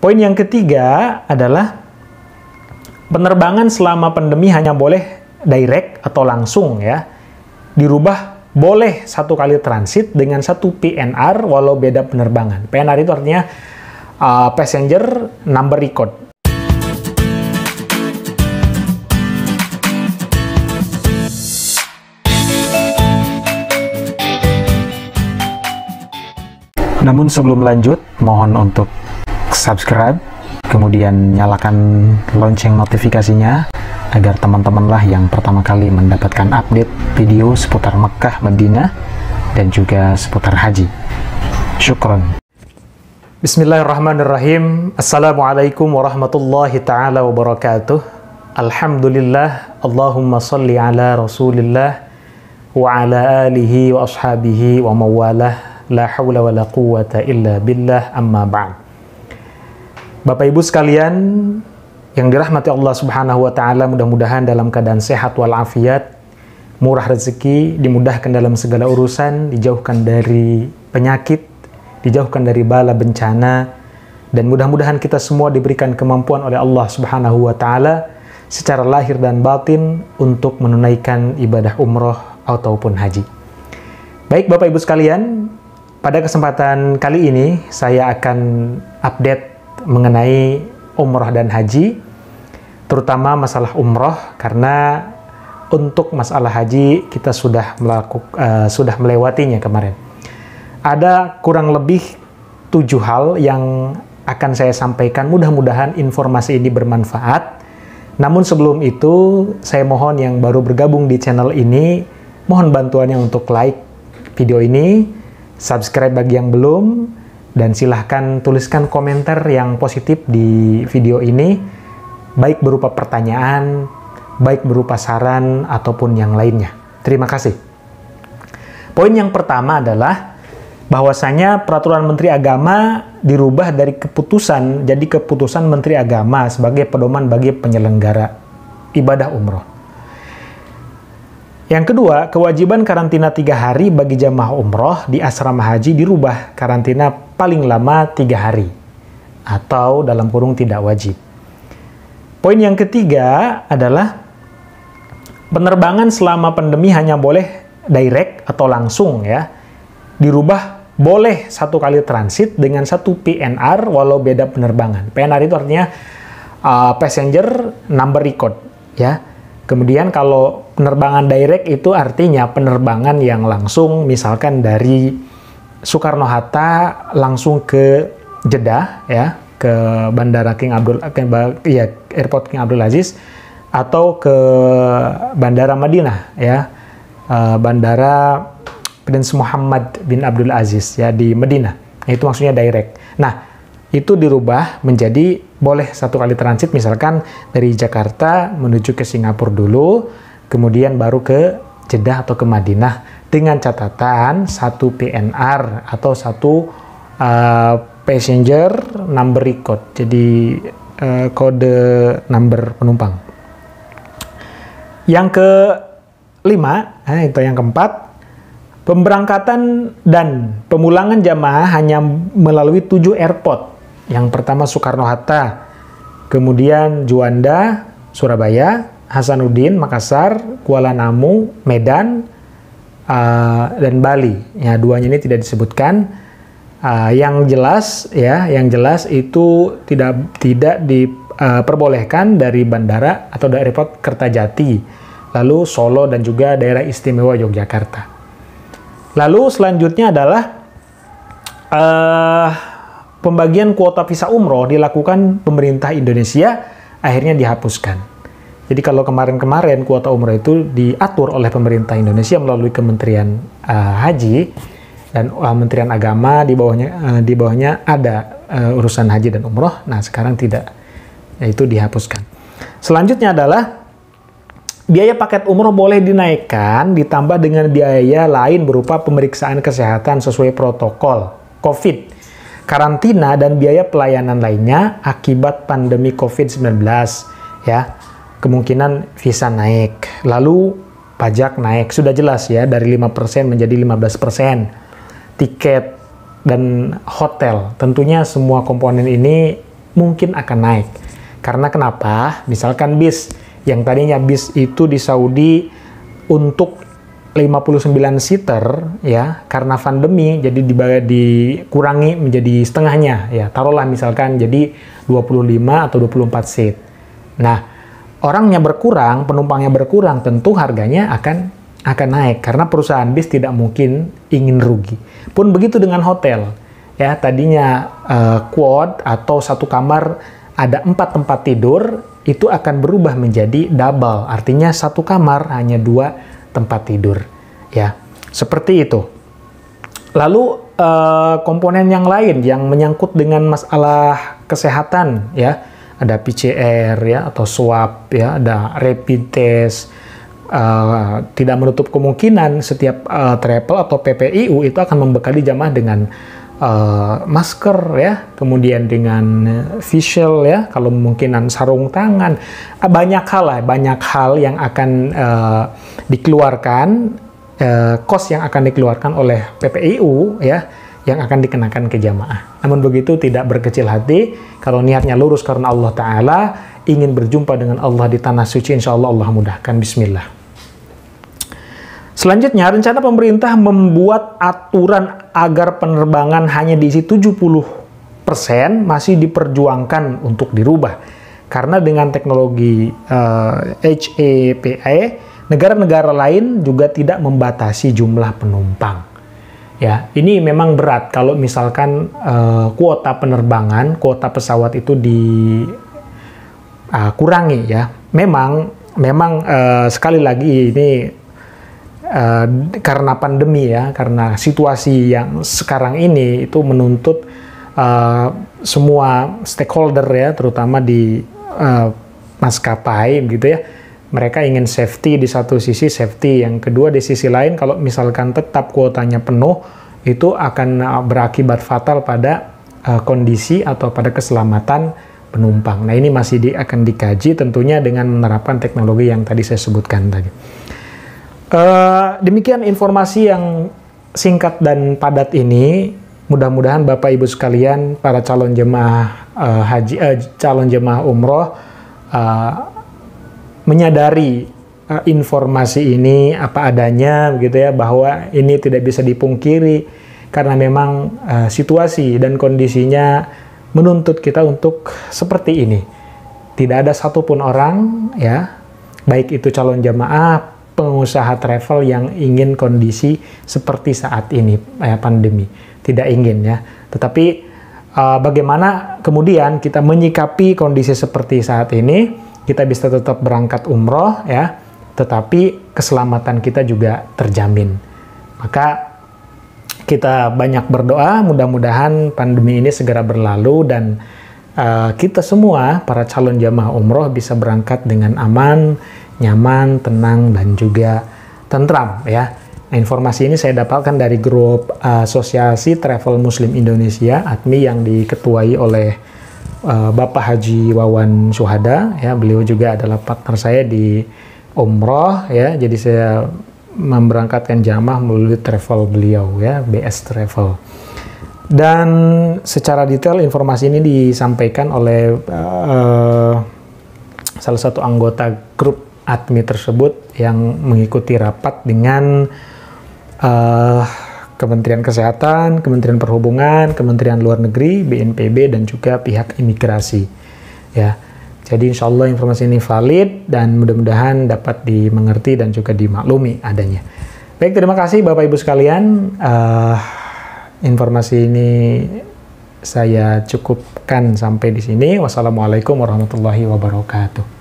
Poin yang ketiga adalah penerbangan selama pandemi hanya boleh direct atau langsung ya. Dirubah boleh 1 kali transit dengan 1 PNR walau beda penerbangan. PNR itu artinya passenger number record. Namun sebelum lanjut, mohon untuk subscribe, kemudian nyalakan lonceng notifikasinya, agar teman-teman lah yang pertama kali mendapatkan update video seputar Mekah, Madinah, dan juga seputar haji. Syukron. Bismillahirrahmanirrahim. Assalamualaikum warahmatullahi ta'ala wabarakatuh. Alhamdulillah, Allahumma salli ala rasulillah, wa ala alihi wa ashabihi wa mawalah. La hawla wa la quwwata illa billah, amma ba'd. Bapak Ibu sekalian yang dirahmati Allah Subhanahu wa taala, mudah-mudahan dalam keadaan sehat walafiat, murah rezeki, dimudahkan dalam segala urusan, dijauhkan dari penyakit, dijauhkan dari bala bencana, dan mudah-mudahan kita semua diberikan kemampuan oleh Allah Subhanahu wa taala secara lahir dan batin untuk menunaikan ibadah umroh ataupun haji. Baik Bapak Ibu sekalian, pada kesempatan kali ini saya akan update mengenai umroh dan haji, terutama masalah umroh, karena untuk masalah haji kita sudah melewatinya kemarin. Ada kurang lebih 7 hal yang akan saya sampaikan, mudah-mudahan informasi ini bermanfaat. Namun sebelum itu, saya mohon yang baru bergabung di channel ini, mohon bantuannya untuk like video ini, subscribe bagi yang belum, dan silahkan tuliskan komentar yang positif di video ini, baik berupa pertanyaan, baik berupa saran, ataupun yang lainnya. Terima kasih. Poin yang pertama adalah bahwasanya peraturan Menteri Agama dirubah dari keputusan jadi keputusan Menteri Agama sebagai pedoman bagi penyelenggara ibadah umroh. Yang kedua, kewajiban karantina 3 hari bagi jamaah umroh di asrama haji dirubah karantina paling lama 3 hari, atau dalam kurung tidak wajib. Poin yang ketiga adalah penerbangan selama pandemi hanya boleh direct atau langsung ya. Dirubah boleh 1 kali transit dengan 1 PNR walau beda penerbangan. PNR itu artinya passenger number record ya. Kemudian kalau penerbangan direct itu artinya penerbangan yang langsung, misalkan dari Soekarno-Hatta langsung ke Jeddah ya, ke Bandara Airport King Abdul Aziz, atau ke Bandara Madinah ya, Bandara Prince Muhammad bin Abdul Aziz ya di Madinah. Nah, itu maksudnya direct. Nah, itu dirubah menjadi boleh 1 kali transit, misalkan dari Jakarta menuju ke Singapura dulu, kemudian baru ke Jeddah atau ke Madinah, dengan catatan 1 PNR atau 1 passenger number record, jadi kode number penumpang. Yang kelima, itu yang keempat, pemberangkatan dan pemulangan jamaah hanya melalui 7 airport. Yang pertama Soekarno-Hatta, kemudian Juanda, Surabaya, Hasanuddin, Makassar, Kuala Namu, Medan, dan Bali. Ya, 2-nya ini tidak disebutkan. Yang jelas itu tidak diperbolehkan dari bandara atau dari airport Kertajati, lalu Solo, dan juga daerah istimewa Yogyakarta. Lalu selanjutnya adalah pembagian kuota visa umroh dilakukan pemerintah Indonesia, akhirnya dihapuskan. Jadi kalau kemarin-kemarin kuota umroh itu diatur oleh pemerintah Indonesia melalui Kementerian Haji dan Kementerian Agama, di bawahnya ada urusan haji dan umroh. Nah, sekarang tidak, yaitu dihapuskan. Selanjutnya adalah biaya paket umroh boleh dinaikkan ditambah dengan biaya lain berupa pemeriksaan kesehatan sesuai protokol COVID, karantina, dan biaya pelayanan lainnya akibat pandemi COVID-19 ya. Kemungkinan visa naik, lalu pajak naik, sudah jelas ya, dari 5% menjadi 15%. Tiket dan hotel, tentunya semua komponen ini mungkin akan naik. Karena kenapa? Misalkan bis yang tadinya bis itu di Saudi untuk 59 seater ya, karena pandemi jadi dikurangi menjadi setengahnya ya. Taruhlah misalkan jadi 25 atau 24 seat. Nah, orangnya berkurang, penumpangnya berkurang, tentu harganya akan naik karena perusahaan bis tidak mungkin ingin rugi. Pun begitu dengan hotel. Ya, tadinya quad atau satu kamar ada 4 tempat tidur, itu akan berubah menjadi double. Artinya satu kamar hanya 2 tempat tidur. Ya, seperti itu. Lalu komponen yang lain yang menyangkut dengan masalah kesehatan ya, ada PCR ya atau swab ya, ada rapid test. Tidak menutup kemungkinan setiap travel atau PPIU itu akan membekali jamaah dengan masker ya, kemudian dengan face shield ya, kalau kemungkinan sarung tangan, banyak hal yang akan dikeluarkan, kos yang akan dikeluarkan oleh PPIU ya, yang akan dikenakan ke jamaah. Namun begitu tidak berkecil hati, kalau niatnya lurus karena Allah Ta'ala, ingin berjumpa dengan Allah di tanah suci, insya Allah Allah mudahkan. Bismillah. Selanjutnya, rencana pemerintah membuat aturan agar penerbangan hanya diisi 70% masih diperjuangkan untuk dirubah. Karena dengan teknologi HAPA, negara-negara lain juga tidak membatasi jumlah penumpang. Ya, ini memang berat kalau misalkan kuota penerbangan, kuota pesawat itu dikurangi ya. Memang sekali lagi ini karena pandemi ya, karena situasi yang sekarang ini itu menuntut semua stakeholder ya, terutama di maskapai gitu ya, mereka ingin safety di satu sisi, safety yang kedua di sisi lain, kalau misalkan tetap kuotanya penuh itu akan berakibat fatal pada kondisi atau pada keselamatan penumpang. Nah, ini masih akan dikaji tentunya dengan menerapkan teknologi yang tadi saya sebutkan tadi. Demikian informasi yang singkat dan padat ini. Mudah-mudahan Bapak Ibu sekalian, para calon jemaah calon jemaah umroh menyadari informasi ini apa adanya, begitu ya, bahwa ini tidak bisa dipungkiri karena memang situasi dan kondisinya menuntut kita untuk seperti ini. Tidak ada satupun orang ya, baik itu calon jemaah, pengusaha travel yang ingin kondisi seperti saat ini, pandemi. Tidak ingin ya. Tetapi bagaimana kemudian kita menyikapi kondisi seperti saat ini, kita bisa tetap berangkat umroh ya, tetapi keselamatan kita juga terjamin. Maka kita banyak berdoa, mudah-mudahan pandemi ini segera berlalu dan kita semua, para calon jamaah umroh, bisa berangkat dengan aman, nyaman, tenang, dan juga tentram ya. Nah, informasi ini saya dapatkan dari grup Asosiasi Travel Muslim Indonesia (ATMI) yang diketuai oleh Bapak Haji Wawan Syuhada ya. Beliau juga adalah partner saya di umroh ya. Jadi saya memberangkatkan jamaah melalui travel beliau ya, BS Travel. Dan secara detail informasi ini disampaikan oleh salah satu anggota grup ATMI tersebut yang mengikuti rapat dengan Kementerian Kesehatan, Kementerian Perhubungan, Kementerian Luar Negeri, BNPB, dan juga pihak imigrasi. Ya, jadi insya Allah informasi ini valid dan mudah-mudahan dapat dimengerti dan juga dimaklumi adanya. Baik, terima kasih Bapak Ibu sekalian. Informasi ini saya cukupkan sampai di sini. Wassalamualaikum warahmatullahi wabarakatuh.